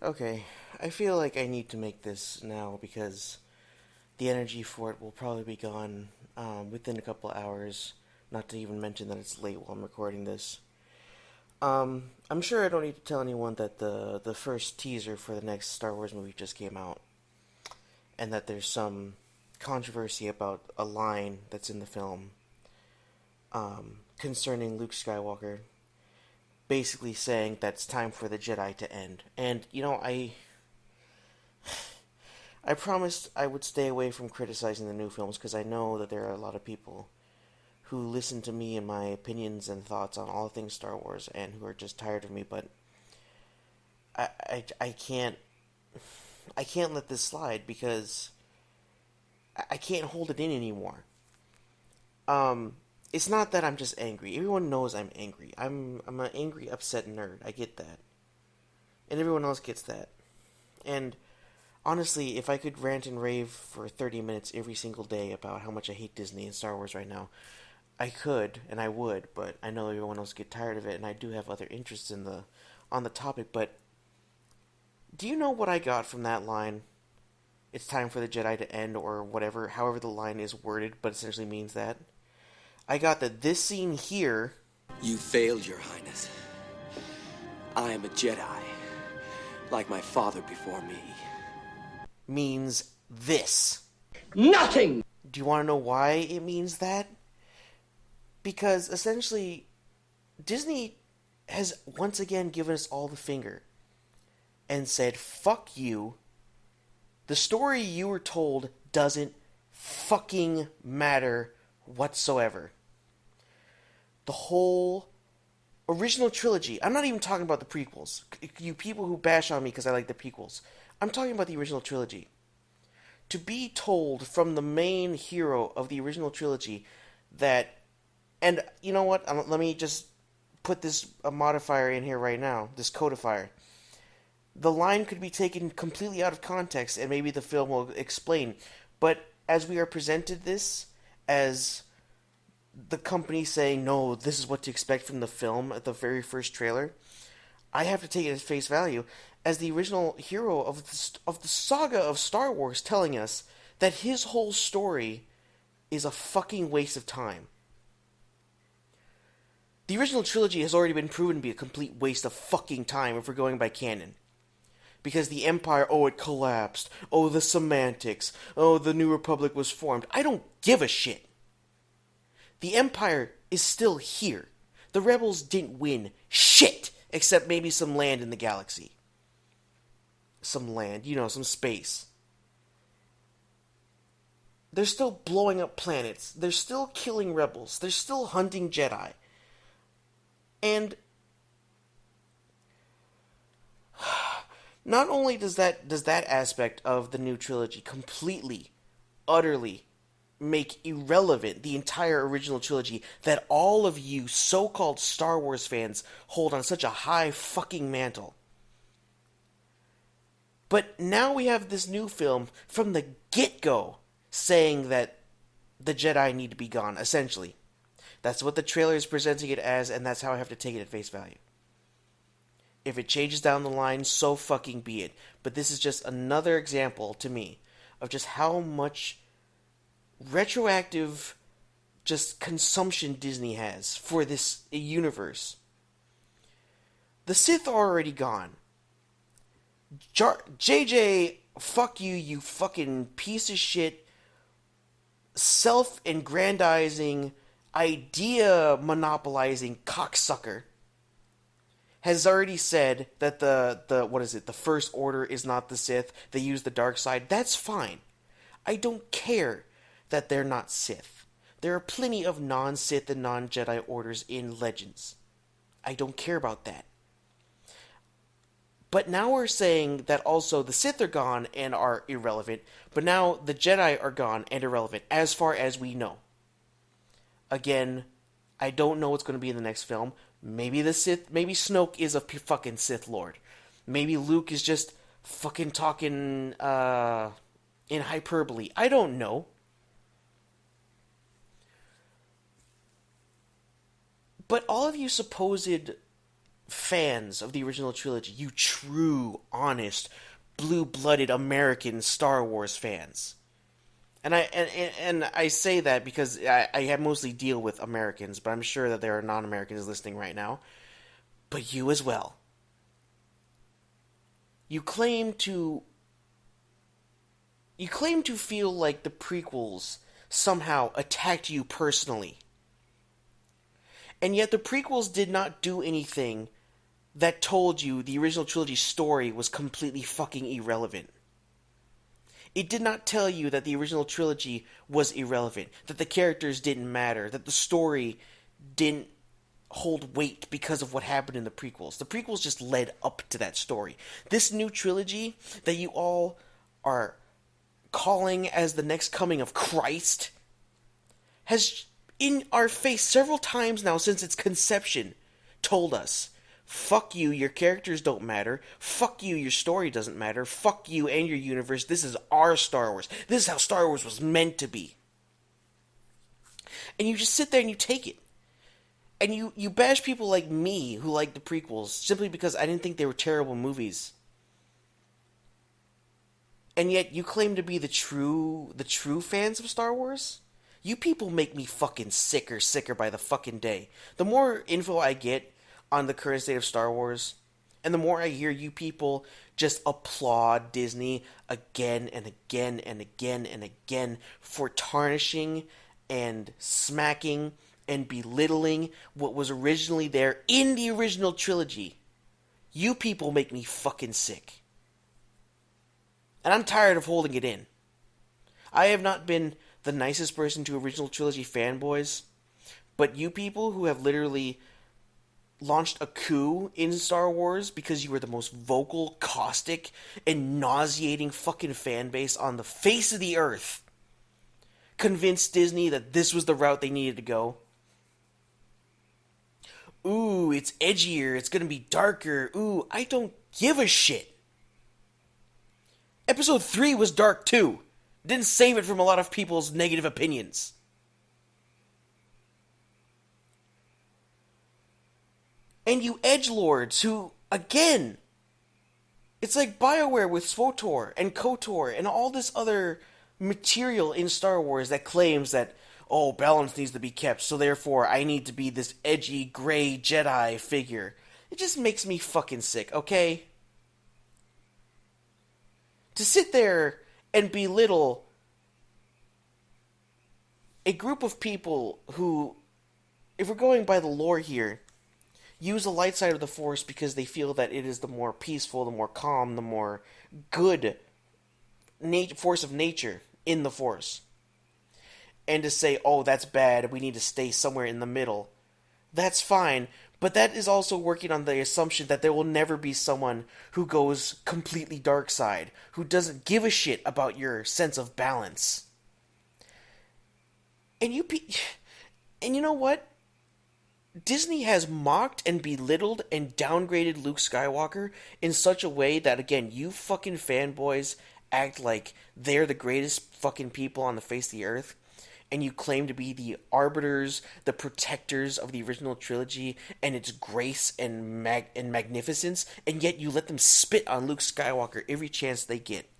Okay, I feel like I need to make this now because the energy for it will probably be gone within a couple of hours. Not to even mention that it's late while I'm recording this. I'm sure I don't need to tell anyone that the first teaser for the next Star Wars movie just came out, and that there's some controversy about a line that's in the film concerning Luke Skywalker, basically saying that it's time for the Jedi to end. And I promised I would stay away from criticizing the new films because I know that there are a lot of people who listen to me and my opinions and thoughts on all things Star Wars and who are just tired of me. But I can't let this slide because I can't hold it in anymore. It's not that I'm just angry. Everyone knows I'm angry. I'm an angry, upset nerd. I get that, and everyone else gets that. And honestly, if I could rant and rave for 30 minutes every single day about how much I hate Disney and Star Wars right now, I could and I would. But I know everyone else get tired of it, and I do have other interests in the on the topic. But do you know what I got from that line? It's time for the Jedi to end, or whatever, however the line is worded, but essentially means that. I got that this scene here You failed, Your Highness. I am a Jedi, like my father before me. means this. Nothing! Do you want to know why it means that? Because essentially, Disney has once again given us all the finger and said, fuck you. The story you were told doesn't fucking matter whatsoever. The whole original trilogy, I'm not even talking about the prequels. You people who bash on me because I like the prequels. I'm talking about the original trilogy. To be told from the main hero of the original trilogy that, and you know what, let me just put this a modifier in here right now, this codifier. The line could be taken completely out of context and maybe the film will explain, but as we are presented this as the company saying, no, this is what to expect from the film at the very first trailer, I have to take it at face value as the original hero of the saga of Star Wars telling us that his whole story is a fucking waste of time. The original trilogy has already been proven to be a complete waste of fucking time if we're going by canon. Because the Empire, oh, it collapsed. Oh, the semantics. Oh, the New Republic was formed. I don't give a shit. The Empire is still here. The Rebels didn't win shit, except maybe some land in the galaxy. Some land, some space. They're still blowing up planets. They're still killing rebels. They're still hunting Jedi. And not only does that aspect of the new trilogy completely, utterly make irrelevant the entire original trilogy that all of you so-called Star Wars fans hold on such a high fucking mantle. But now we have this new film from the get-go saying that the Jedi need to be gone, essentially. That's what the trailer is presenting it as, and that's how I have to take it at face value. If it changes down the line, so fucking be it. But this is just another example, to me, of just how much retroactive just consumption Disney has for this universe. The Sith are already gone. JJ, fuck you, you fucking piece of shit, self-aggrandizing, idea-monopolizing cocksucker, has already said that the First Order is not the Sith, they use the dark side. That's fine. I don't care that they're not Sith. There are plenty of non-Sith and non-Jedi orders in Legends. I don't care about that. But now we're saying that also the Sith are gone and are irrelevant, but now the Jedi are gone and irrelevant, as far as we know. Again, I don't know what's going to be in the next film. Maybe Snoke is a fucking Sith Lord. Maybe Luke is just fucking talking in hyperbole. I don't know. But all of you supposed fans of the original trilogy, you true, honest, blue-blooded American Star Wars fans. And I say that because I have mostly deal with Americans, but I'm sure that there are non-Americans listening right now. But you as well. You claim to feel like the prequels somehow attacked you personally. And yet the prequels did not do anything that told you the original trilogy story was completely fucking irrelevant. It did not tell you that the original trilogy was irrelevant, that the characters didn't matter, that the story didn't hold weight because of what happened in the prequels. The prequels just led up to that story. This new trilogy that you all are calling as the next coming of Christ has, in our face several times now since its conception, told us, fuck you, your characters don't matter. Fuck you, your story doesn't matter. Fuck you and your universe. This is our Star Wars. This is how Star Wars was meant to be. And you just sit there and you take it. And you bash people like me who like the prequels simply because I didn't think they were terrible movies. And yet you claim to be the true fans of Star Wars? You people make me fucking sicker by the fucking day. The more info I get on the current state of Star Wars, and the more I hear you people just applaud Disney again and again and again and again for tarnishing and smacking and belittling what was originally there in the original trilogy, you people make me fucking sick. And I'm tired of holding it in. I have not been the nicest person to original trilogy fanboys, but you people who have literally launched a coup in Star Wars because you were the most vocal, caustic, and nauseating fucking fan base on the face of the earth, convinced Disney that this was the route they needed to go. Ooh, it's edgier, it's gonna be darker. Ooh, I don't give a shit. Episode 3 was dark too. Didn't save it from a lot of people's negative opinions. And you edgelords who, again, it's like BioWare with SWTOR and KOTOR and all this other material in Star Wars that claims that, oh, balance needs to be kept, so therefore I need to be this edgy, gray Jedi figure. It just makes me fucking sick, okay? To sit there and belittle a group of people who, if we're going by the lore here, use the light side of the Force because they feel that it is the more peaceful, the more calm, the more good force of nature in the Force. And to say, oh, that's bad, we need to stay somewhere in the middle. That's fine, but that is also working on the assumption that there will never be someone who goes completely dark side, who doesn't give a shit about your sense of balance. And you know what? Disney has mocked and belittled and downgraded Luke Skywalker in such a way that, again, you fucking fanboys act like they're the greatest fucking people on the face of the earth, and you claim to be the arbiters, the protectors of the original trilogy and its grace and magnificence, and yet you let them spit on Luke Skywalker every chance they get.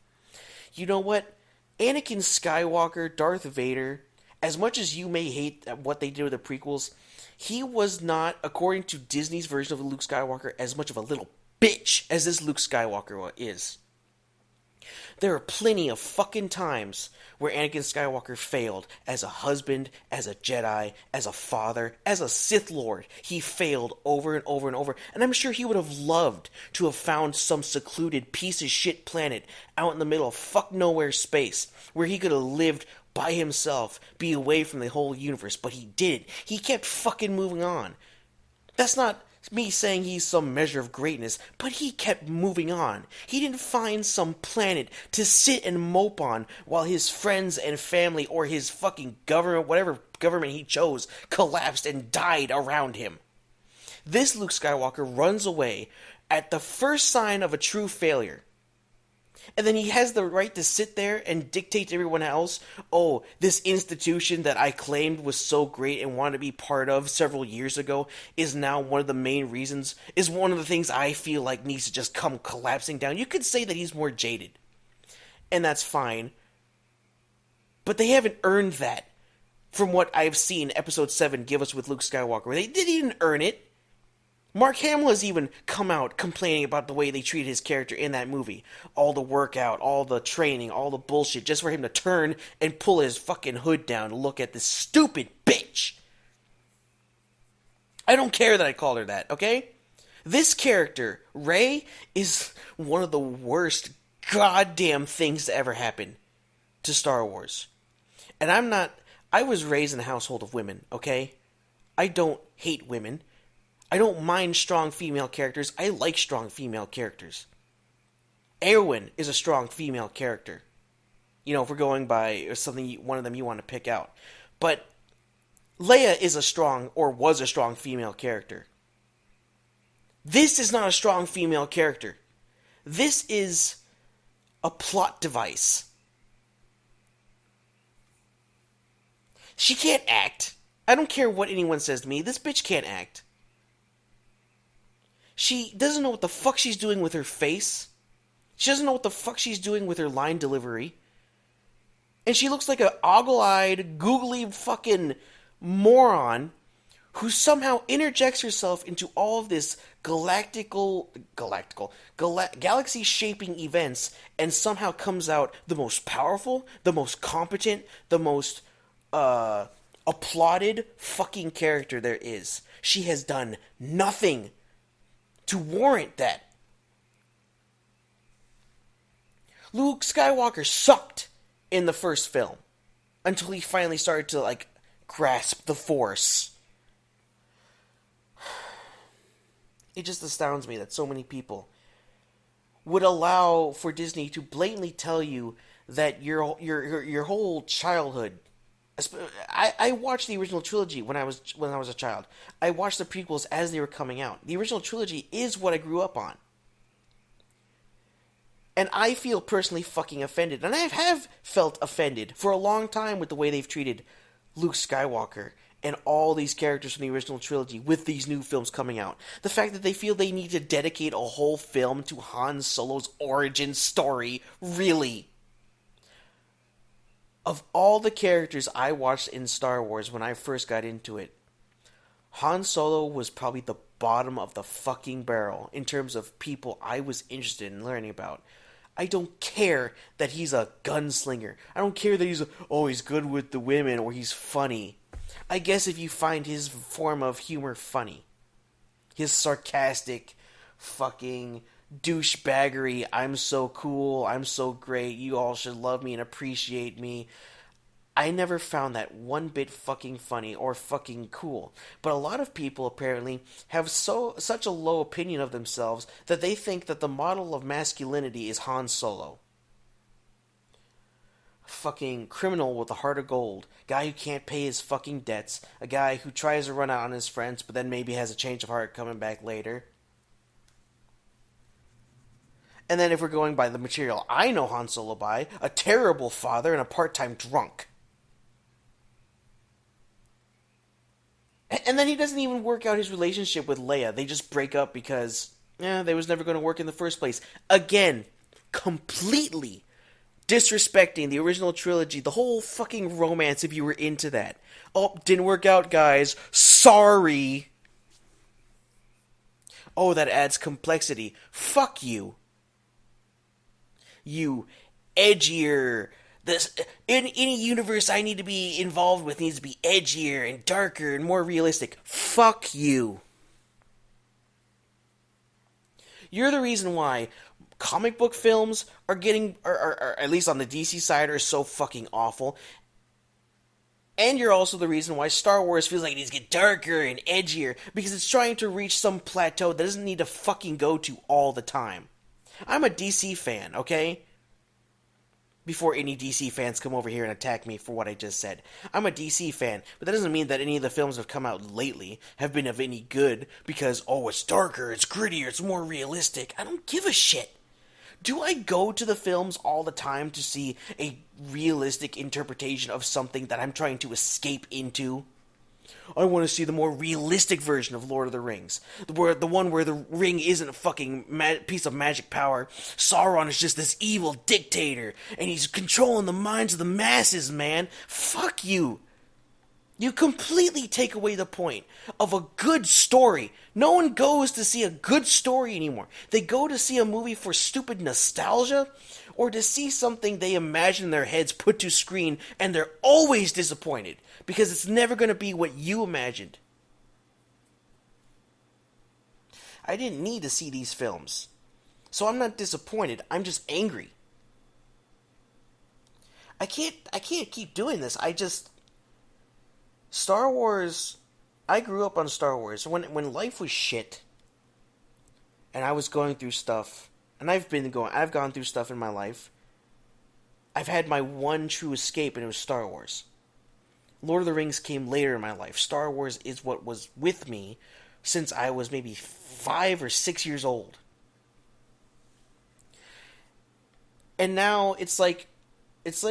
You know what? Anakin Skywalker, Darth Vader, as much as you may hate what they did with the prequels, he was not, according to Disney's version of Luke Skywalker, as much of a little bitch as this Luke Skywalker is. There are plenty of fucking times where Anakin Skywalker failed as a husband, as a Jedi, as a father, as a Sith Lord. He failed over and over and over, and I'm sure he would have loved to have found some secluded piece of shit planet out in the middle of fuck nowhere space where he could have lived by himself, be away from the whole universe, but he did. He kept fucking moving on. That's not me saying he's some measure of greatness, but he kept moving on. He didn't find some planet to sit and mope on while his friends and family or his fucking government, whatever government he chose, collapsed and died around him. This Luke Skywalker runs away at the first sign of a true failure. And then he has the right to sit there and dictate to everyone else, oh, this institution that I claimed was so great and wanted to be part of several years ago is now one of the main reasons, is one of the things I feel like needs to just come collapsing down. You could say that he's more jaded, and that's fine. But they haven't earned that from what I've seen Episode 7 give us with Luke Skywalker. They didn't earn it. Mark Hamill has even come out complaining about the way they treated his character in that movie. All the workout, all the training, all the bullshit, just for him to turn and pull his fucking hood down to look at this stupid bitch. I don't care that I called her that, okay? This character, Rey, is one of the worst goddamn things to ever happen to Star Wars. And I was raised in a household of women, okay? I don't hate women. I don't mind strong female characters. I like strong female characters. Erwin is a strong female character. You know, if we're going by something, one of them you want to pick out. But Leia is a strong, or was a strong female character. This is not a strong female character. This is a plot device. She can't act. I don't care what anyone says to me. This bitch can't act. She doesn't know what the fuck she's doing with her face. She doesn't know what the fuck she's doing with her line delivery. And she looks like an ogle-eyed, googly fucking moron who somehow interjects herself into all of this galaxy-shaping events and somehow comes out the most powerful, the most competent, the most applauded fucking character there is. She has done nothing to warrant that. Luke Skywalker sucked in the first film until he finally started to, like, grasp the Force. It just astounds me that so many people would allow for Disney to blatantly tell you that your whole childhood. I watched the original trilogy when I was a child. I watched the prequels as they were coming out. The original trilogy is what I grew up on. And I feel personally fucking offended. And I have felt offended for a long time with the way they've treated Luke Skywalker and all these characters from the original trilogy with these new films coming out. The fact that they feel they need to dedicate a whole film to Han Solo's origin story. Really? Of all the characters I watched in Star Wars when I first got into it, Han Solo was probably the bottom of the fucking barrel in terms of people I was interested in learning about. I don't care that he's a gunslinger. I don't care that he's good with the women or he's funny. I guess if you find his form of humor funny. His sarcastic fucking douchebaggery, I'm so cool, I'm so great, you all should love me and appreciate me. I never found that one bit fucking funny or fucking cool. But a lot of people apparently have such a low opinion of themselves that they think that the model of masculinity is Han Solo. Fucking criminal with a heart of gold. Guy who can't pay his fucking debts. A guy who tries to run out on his friends but then maybe has a change of heart coming back later. And then if we're going by the material I know Han Solo by, a terrible father and a part-time drunk. And then he doesn't even work out his relationship with Leia. They just break up because, they was never going to work in the first place. Again, completely disrespecting the original trilogy, the whole fucking romance if you were into that. Oh, didn't work out, guys. Sorry. Oh, that adds complexity. Fuck you. You edgier. In any universe I need to be involved with needs to be edgier and darker and more realistic. Fuck you. You're the reason why comic book films are getting, are at least on the DC side, are so fucking awful. And you're also the reason why Star Wars feels like it needs to get darker and edgier, because it's trying to reach some plateau that doesn't need to fucking go to all the time. I'm a DC fan, okay? Before any DC fans come over here and attack me for what I just said. I'm a DC fan, but that doesn't mean that any of the films that have come out lately have been of any good because, it's darker, it's grittier, it's more realistic. I don't give a shit. Do I go to the films all the time to see a realistic interpretation of something that I'm trying to escape into? I want to see the more realistic version of Lord of the Rings. The one where the ring isn't a fucking piece of magic power. Sauron is just this evil dictator, and he's controlling the minds of the masses, man. Fuck you. You completely take away the point of a good story. No one goes to see a good story anymore. They go to see a movie for stupid nostalgia or to see something they imagine in their heads put to screen, and they're always disappointed because it's never going to be what you imagined. I didn't need to see these films. So I'm not disappointed. I'm just angry. I can't keep doing this. Star Wars, I grew up on Star Wars. When life was shit, and I was going through stuff, and I've gone through stuff in my life, I've had my one true escape, and it was Star Wars. Lord of the Rings came later in my life. Star Wars is what was with me since I was maybe 5 or 6 years old. And now it's like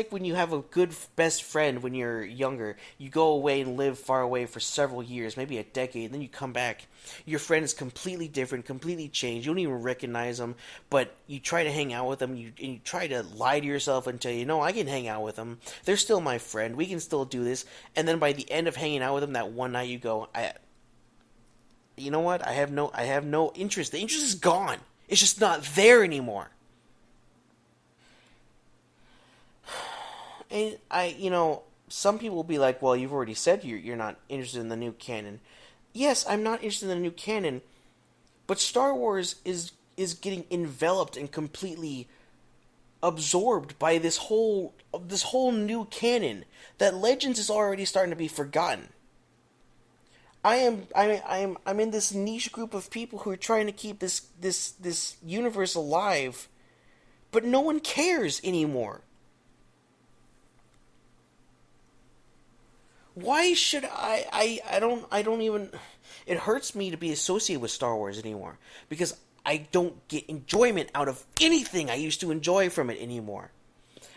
when you have a good best friend when you're younger. You go away and live far away for several years, maybe a decade, and then you come back. Your friend is completely different, completely changed. You don't even recognize them, but you try to hang out with them, and you try to lie to yourself and tell you, no, I can hang out with them. They're still my friend. We can still do this. And then by the end of hanging out with them that one night, you go, you know what? I have no interest. The interest is gone. It's just not there anymore. And some people will be like, well, you've already said you're not interested in the new canon. Yes, I'm not interested in the new canon, but Star Wars is getting enveloped and completely absorbed by this whole new canon that Legends is already starting to be forgotten. I'm in this niche group of people who are trying to keep this universe alive, but no one cares anymore. Why should I don't even... It hurts me to be associated with Star Wars anymore, because I don't get enjoyment out of anything I used to enjoy from it anymore.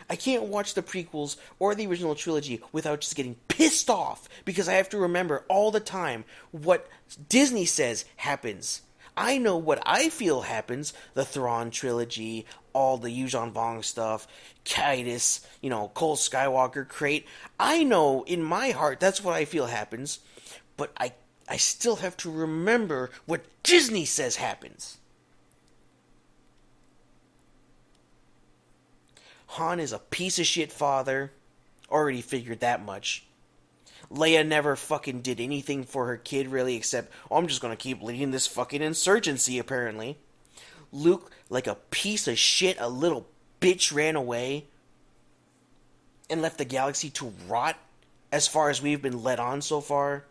I can't watch the prequels or the original trilogy without just getting pissed off, because I have to remember all the time what Disney says happens. I know what I feel happens, the Thrawn trilogy, all the Yuuzhan Vong stuff, Titus, Cole Skywalker, Crate. I know in my heart that's what I feel happens, but I still have to remember what Disney says happens. Han is a piece of shit father. Already figured that much. Leia never fucking did anything for her kid, really, except, I'm just gonna keep leading this fucking insurgency, apparently. Luke, like a piece of shit, a little bitch, ran away and left the galaxy to rot, as far as we've been led on so far.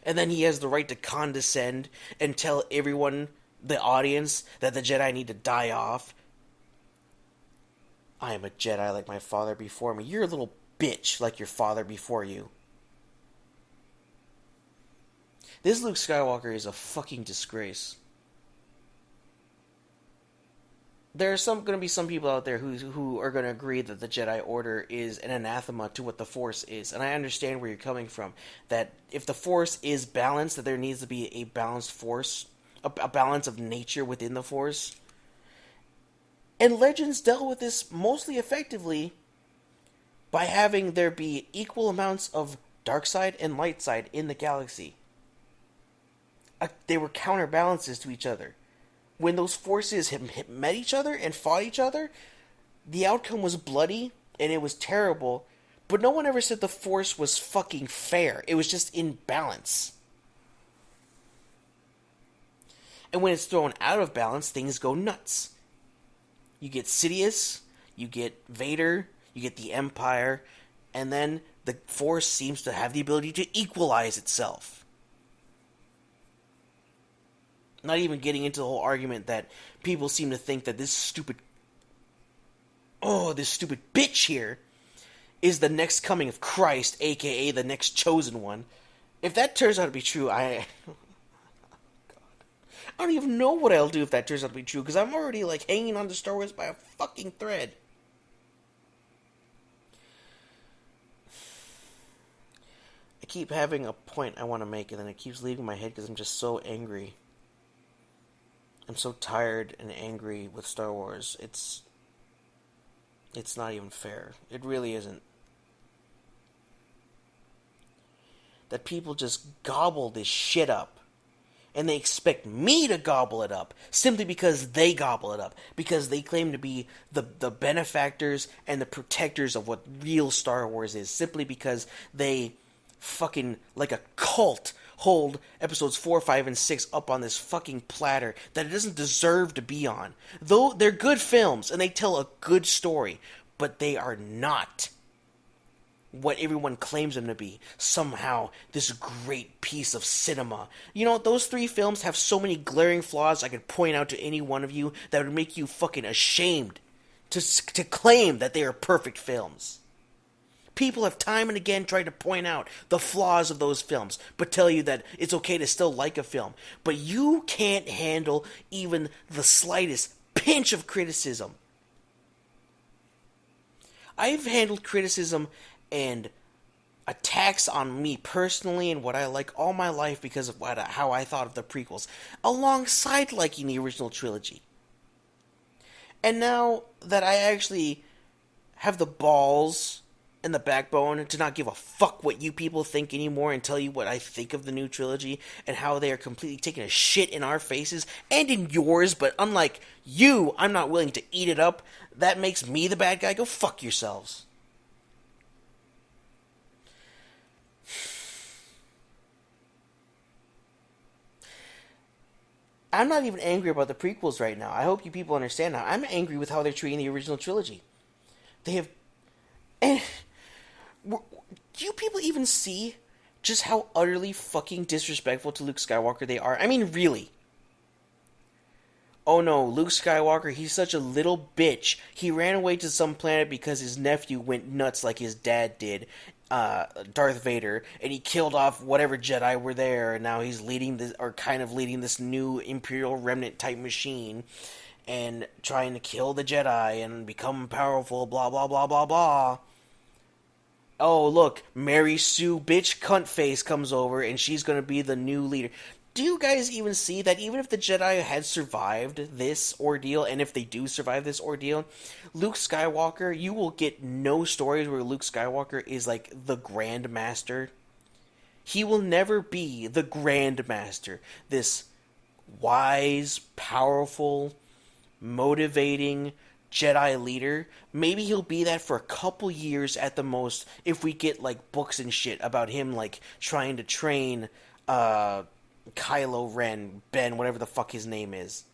And then he has the right to condescend and tell everyone, the audience, that the Jedi need to die off. I am a Jedi like my father before me. You're a little bitch like your father before you. This Luke Skywalker is a fucking disgrace. There are going to be some people out there who are going to agree that the Jedi Order is an anathema to what the Force is, and I understand where you're coming from. That if the Force is balanced, that there needs to be a balanced Force, a balance of nature within the Force. And Legends dealt with this mostly effectively by having there be equal amounts of dark side and light side in the galaxy. They were counterbalances to each other. When those forces met each other and fought each other, the outcome was bloody and it was terrible, but no one ever said the Force was fucking fair. It was just in balance. And when it's thrown out of balance, things go nuts. You get Sidious, you get Vader, you get the Empire, and then the Force seems to have the ability to equalize itself. Not even getting into the whole argument that people seem to think that this stupid bitch here is the next coming of Christ, aka the next chosen one. If that turns out to be true, I don't even know what I'll do if that turns out to be true, because I'm already, like, hanging on to Star Wars by a fucking thread. I keep having a point I want to make, and then it keeps leaving my head because I'm just so angry. I'm so tired and angry with Star Wars. It's not even fair. It really isn't. That people just gobble this shit up. And they expect me to gobble it up simply because they gobble it up. Because they claim to be the benefactors and the protectors of what real Star Wars is. Simply because they fucking, like a cult, hold episodes 4, 5, and 6 up on this fucking platter that it doesn't deserve to be on. Though they're good films and they tell a good story, but they are not what everyone claims them to be. Somehow, this great piece of cinema. You know, those 3 films have so many glaring flaws I could point out to any one of you that would make you fucking ashamed to claim that they are perfect films. People have time and again tried to point out the flaws of those films, but tell you that it's okay to still like a film. But you can't handle even the slightest pinch of criticism. I've handled criticism and attacks on me personally and what I like all my life because of how I thought of the prequels, alongside liking the original trilogy. And now that I actually have the balls and the backbone to not give a fuck what you people think anymore and tell you what I think of the new trilogy and how they are completely taking a shit in our faces and in yours, but unlike you, I'm not willing to eat it up, that makes me the bad guy. Go fuck yourselves. I'm not even angry about the prequels right now. I hope you people understand now. I'm angry with how they're treating the original trilogy. They have... And, do you people even see just how utterly fucking disrespectful to Luke Skywalker they are? I mean, really. Oh no, Luke Skywalker, he's such a little bitch. He ran away to some planet because his nephew went nuts like his dad did, Darth Vader, and he killed off whatever Jedi were there, and now he's leading this, or kind of leading this new Imperial Remnant type machine, and trying to kill the Jedi and become powerful, blah blah blah blah blah. Oh look, Mary Sue bitch cunt face comes over, and she's gonna be the new leader. Do you guys even see that even if the Jedi had survived this ordeal, and if they do survive this ordeal, Luke Skywalker, you will get no stories where Luke Skywalker is like the Grand Master. He will never be the Grand Master. This wise, powerful, motivating Jedi leader. Maybe he'll be that for a couple years at the most if we get like books and shit about him like trying to train Kylo Ren, Ben, whatever the fuck his name is.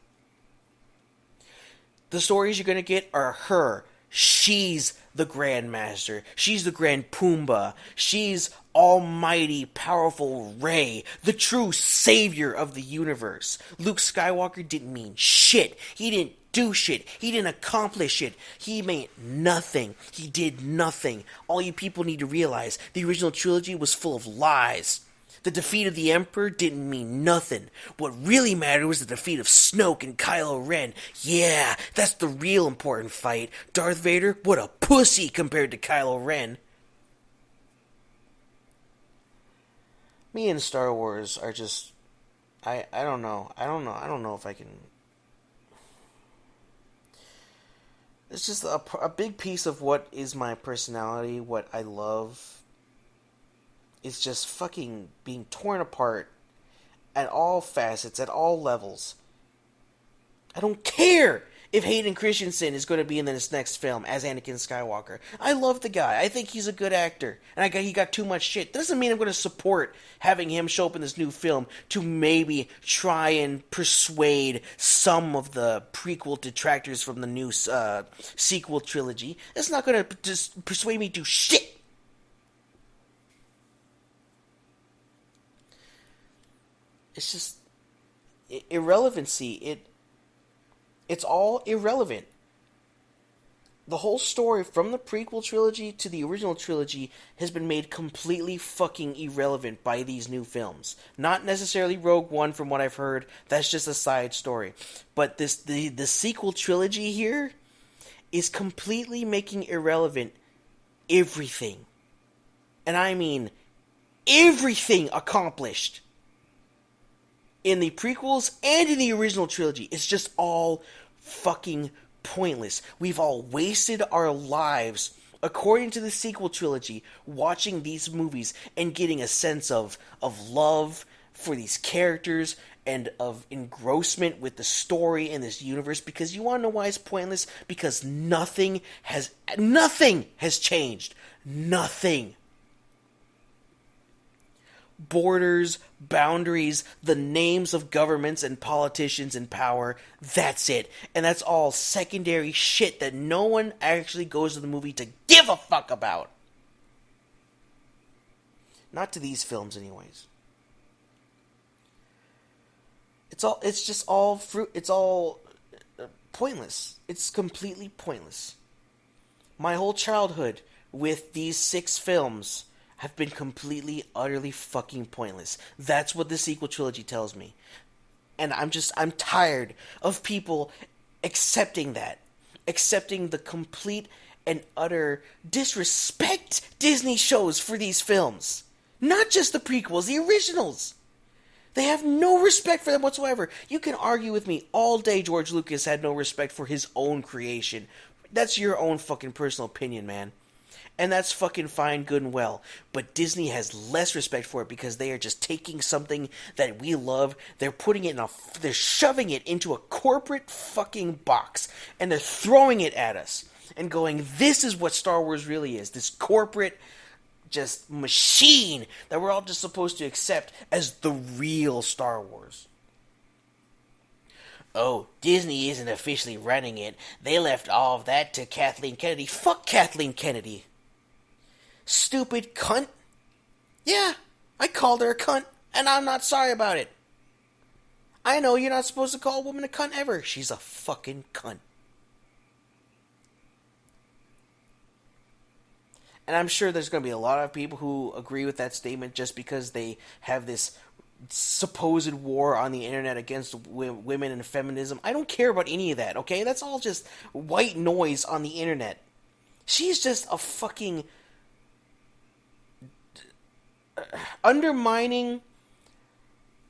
The stories you're gonna get are her. She's the Grand Master. She's the Grand Pumbaa. She's almighty, powerful Rey, the true savior of the universe. Luke Skywalker didn't mean shit. He didn't do shit. He didn't accomplish shit. He made nothing. He did nothing. All you people need to realize, the original trilogy was full of lies. The defeat of the Emperor didn't mean nothing. What really mattered was the defeat of Snoke and Kylo Ren. Yeah, that's the real important fight. Darth Vader, what a pussy compared to Kylo Ren. Me and Star Wars are just... I don't know. I don't know if I can... It's just a big piece of what is my personality, what I love... is just fucking being torn apart at all facets, at all levels. I don't care if Hayden Christensen is going to be in this next film as Anakin Skywalker. I love the guy. I think he's a good actor. And he got too much shit. Doesn't mean I'm going to support having him show up in this new film to maybe try and persuade some of the prequel detractors from the new sequel trilogy. That's not going to just persuade me to shit. It's just irrelevancy. It's all irrelevant. The whole story from the prequel trilogy to the original trilogy has been made completely fucking irrelevant by these new films. Not necessarily Rogue One, from what I've heard. That's just a side story. But the sequel trilogy here is completely making irrelevant everything. And I mean everything accomplished in the prequels and in the original trilogy. It's just all fucking pointless. We've all wasted our lives, according to the sequel trilogy, watching these movies and getting a sense of love for these characters and of engrossment with the story in this universe. Because you want to know why it's pointless? Because nothing has changed. Nothing. Borders, boundaries, the names of governments and politicians in power, that's it. And that's all secondary shit that no one actually goes to the movie to give a fuck about. Not to these films, anyways. It's all pointless. It's completely pointless. My whole childhood with these 6 films have been completely, utterly fucking pointless. That's what the sequel trilogy tells me. And I'm tired of people accepting that. Accepting the complete and utter disrespect Disney shows for these films. Not just the prequels, the originals. They have no respect for them whatsoever. You can argue with me all day George Lucas had no respect for his own creation. That's your own fucking personal opinion, man. And that's fucking fine, good and well. But Disney has less respect for it because they are just taking something that we love, they're shoving it into a corporate fucking box, and they're throwing it at us and going, this is what Star Wars really is. This corporate just machine that we're all just supposed to accept as the real Star Wars. Oh, Disney isn't officially running it. They left all of that to Kathleen Kennedy. Fuck Kathleen Kennedy. Stupid cunt. Yeah, I called her a cunt, and I'm not sorry about it. I know you're not supposed to call a woman a cunt ever. She's a fucking cunt. And I'm sure there's going to be a lot of people who agree with that statement just because they have this supposed war on the internet against women and feminism. I don't care about any of that, okay? That's all just white noise on the internet. She's just a fucking undermining,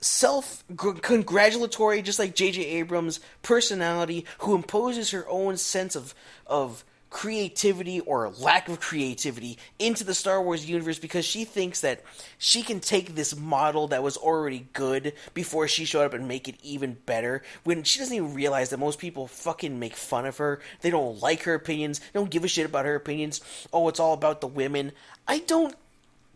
self-congratulatory, just like J.J. Abrams' personality, who imposes her own sense of creativity or lack of creativity into the Star Wars universe because she thinks that she can take this model that was already good before she showed up and make it even better, when she doesn't even realize that most people fucking make fun of her. They don't like her opinions. They don't give a shit about her opinions. Oh, it's all about the women. I don't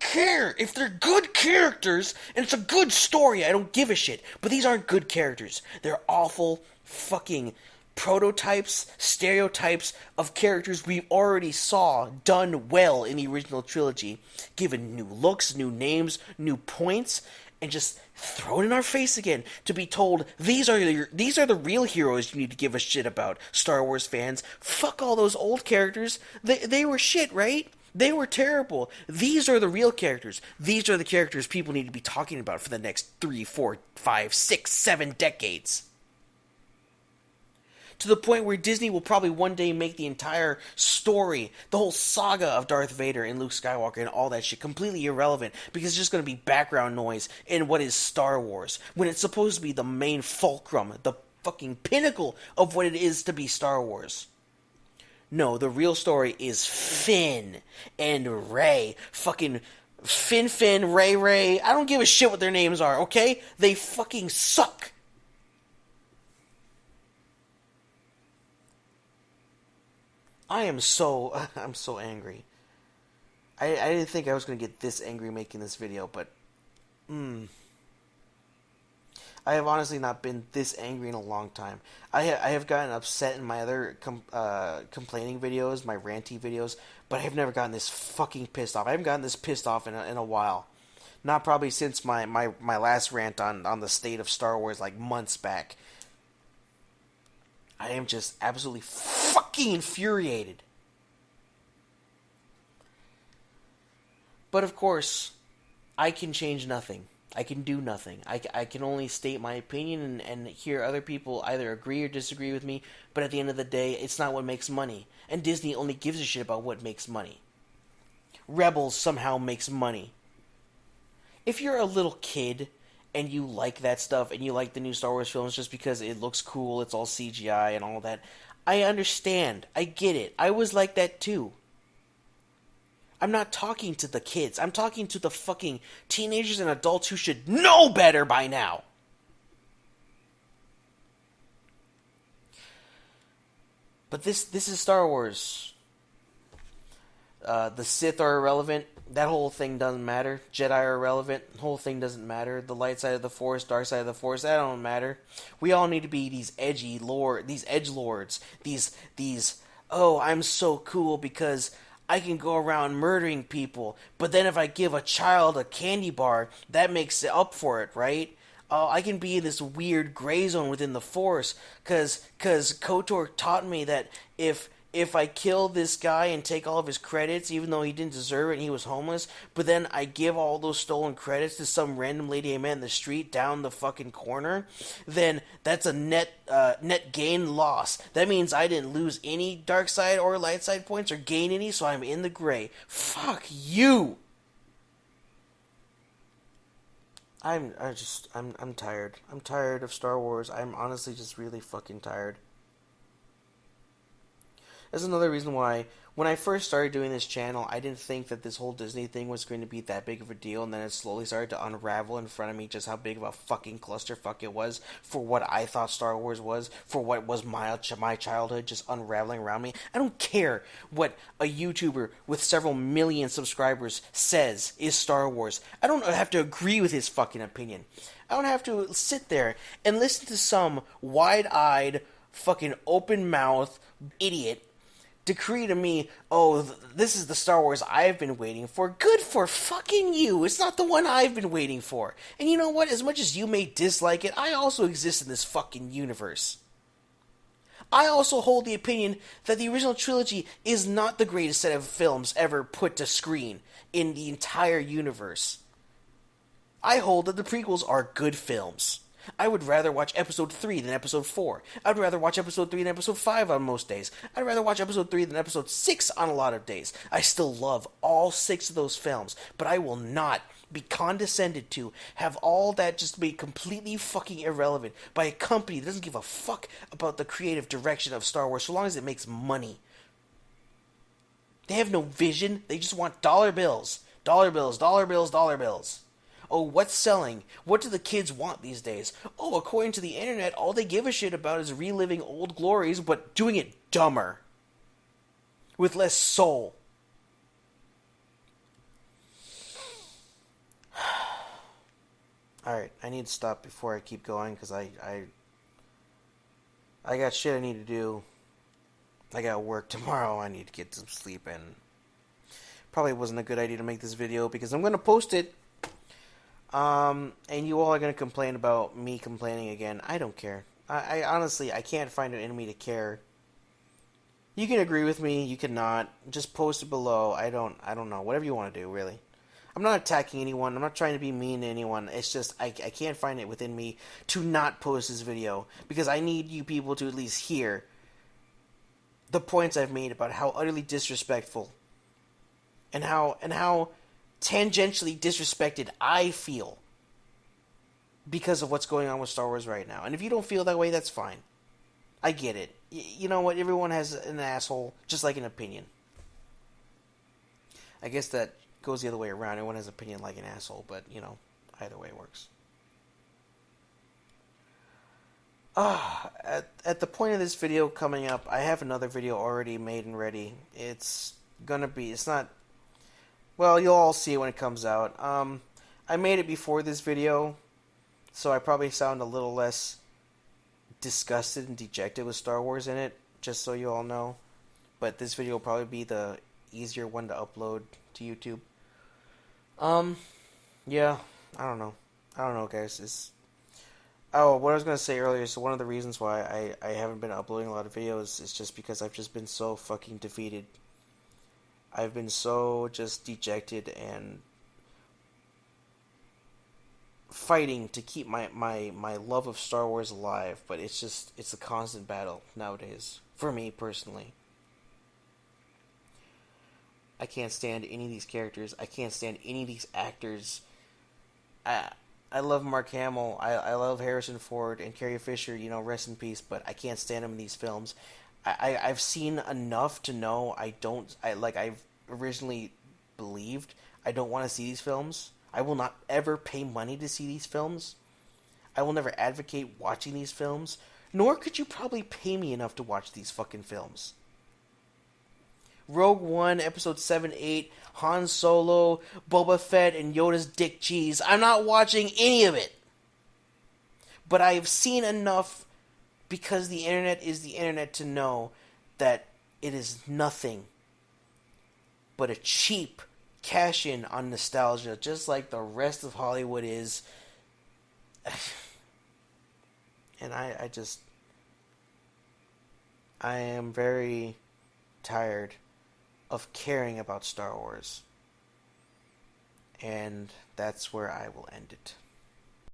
care if they're good characters and it's a good story. I don't give a shit. But these aren't good characters. They're awful fucking prototypes, stereotypes of characters we already saw done well in the original trilogy, given new looks, new names, new points, and just thrown in our face again to be told these are the real heroes you need to give a shit about, Star Wars fans. Fuck all those old characters. They were shit, right? They were terrible. These are the real characters. These are the characters people need to be talking about for the next 3, 4, 5, 6, 7 decades. To the point where Disney will probably one day make the entire story, the whole saga of Darth Vader and Luke Skywalker and all that shit completely irrelevant because it's just going to be background noise in what is Star Wars, when it's supposed to be the main fulcrum, the fucking pinnacle of what it is to be Star Wars. No, the real story is Finn and Rey. Fucking Finn, Rey. I don't give a shit what their names are, okay? They fucking suck. I'm so angry. I didn't think I was going to get this angry making this video, but I have honestly not been this angry in a long time. I have gotten upset in my other complaining videos, my ranty videos, but I have never gotten this fucking pissed off. I haven't gotten this pissed off in a while. Not probably since my last rant on the state of Star Wars like months back. I am just absolutely fucking infuriated. But of course, I can change nothing. I can do nothing. I can only state my opinion and hear other people either agree or disagree with me, but at the end of the day, it's not what makes money. And Disney only gives a shit about what makes money. Rebels somehow makes money. If you're a little kid and you like that stuff and you like the new Star Wars films just because it looks cool, it's all CGI and all that, I understand. I get it. I was like that too. I'm not talking to the kids. I'm talking to the fucking teenagers and adults who should know better by now. But this is Star Wars. The Sith are irrelevant. That whole thing doesn't matter. Jedi are irrelevant. The whole thing doesn't matter. The light side of the Force, dark side of the Force, that don't matter. We all need to be these edgy these edgelords. These, oh, I'm so cool because I can go around murdering people. But then if I give a child a candy bar, that makes it up for it, right? I can be in this weird gray zone within the Force because KOTOR taught me that if I kill this guy and take all of his credits, even though he didn't deserve it and he was homeless, but then I give all those stolen credits to some random lady I met in the street down the fucking corner, then that's a net gain loss. That means I didn't lose any dark side or light side points or gain any, so I'm in the gray. Fuck you! I'm tired. I'm tired of Star Wars. I'm honestly just really fucking tired. That's another reason why, when I first started doing this channel, I didn't think that this whole Disney thing was going to be that big of a deal, and then it slowly started to unravel in front of me just how big of a fucking clusterfuck it was for what I thought Star Wars was, for what was my childhood just unraveling around me. I don't care what a YouTuber with several million subscribers says is Star Wars. I don't have to agree with his fucking opinion. I don't have to sit there and listen to some wide-eyed, fucking open-mouth idiot decree to me, oh, this is the Star Wars I've been waiting for. Good for fucking you. It's not the one I've been waiting for. And you know what? As much as you may dislike it, I also exist in this fucking universe. I also hold the opinion that the original trilogy is not the greatest set of films ever put to screen in the entire universe. I hold that the prequels are good films. I would rather watch episode 3 than episode 4. I'd rather watch episode 3 than episode 5 on most days. I'd rather watch episode 3 than episode 6 on a lot of days. I still love all 6 of those films, but I will not be condescended to, have all that just be completely fucking irrelevant by a company that doesn't give a fuck about the creative direction of Star Wars so long as it makes money. They have no vision. They just want dollar bills. Dollar bills, dollar bills, dollar bills. Oh, what's selling? What do the kids want these days? Oh, according to the internet, all they give a shit about is reliving old glories, but doing it dumber. With less soul. Alright, I need to stop before I keep going, because I got shit I need to do. I got work tomorrow, I need to get some sleep, and probably wasn't a good idea to make this video, because I'm going to post it. And you all are going to complain about me complaining again. I don't care. I honestly, I can't find an enemy to care. You can agree with me, you cannot. Just post it below. I don't know. Whatever you want to do, really. I'm not attacking anyone. I'm not trying to be mean to anyone. It's just, I can't find it within me to not post this video. Because I need you people to at least hear the points I've made about how utterly disrespectful and how tangentially disrespected I feel because of what's going on with Star Wars right now. And if you don't feel that way, that's fine. I get it. You know what? Everyone has an asshole, just like an opinion. I guess that goes the other way around. Everyone has an opinion like an asshole, but, you know, either way works. At the point of this video coming up, I have another video already made and ready. It's not... Well, you'll all see it when it comes out. I made it before this video, so I probably sound a little less disgusted and dejected with Star Wars in it, just so you all know. But this video will probably be the easier one to upload to YouTube. Yeah, I don't know, guys. Oh, what I was going to say earlier, so one of the reasons why I haven't been uploading a lot of videos is just because I've just been so fucking defeated. I've been so just dejected and fighting to keep my love of Star Wars alive, but it's a constant battle nowadays for me personally. I can't stand any of these characters. I can't stand any of these actors. I I love Mark Hamill. I love Harrison Ford and Carrie Fisher. You know, rest in peace. But I can't stand them in these films. I've seen enough to know I don't. I've originally believed I don't want to see these films. I will not ever pay money to see these films. I will never advocate watching these films. Nor could you probably pay me enough to watch these fucking films. Rogue One, Episode 7, 8, Han Solo, Boba Fett, and Yoda's dick cheese. I'm not watching any of it. But I've seen enough because the internet is the internet to know that it is nothing but a cheap cash in on nostalgia, just like the rest of Hollywood is. And I am very tired of caring about Star Wars. And that's where I will end it.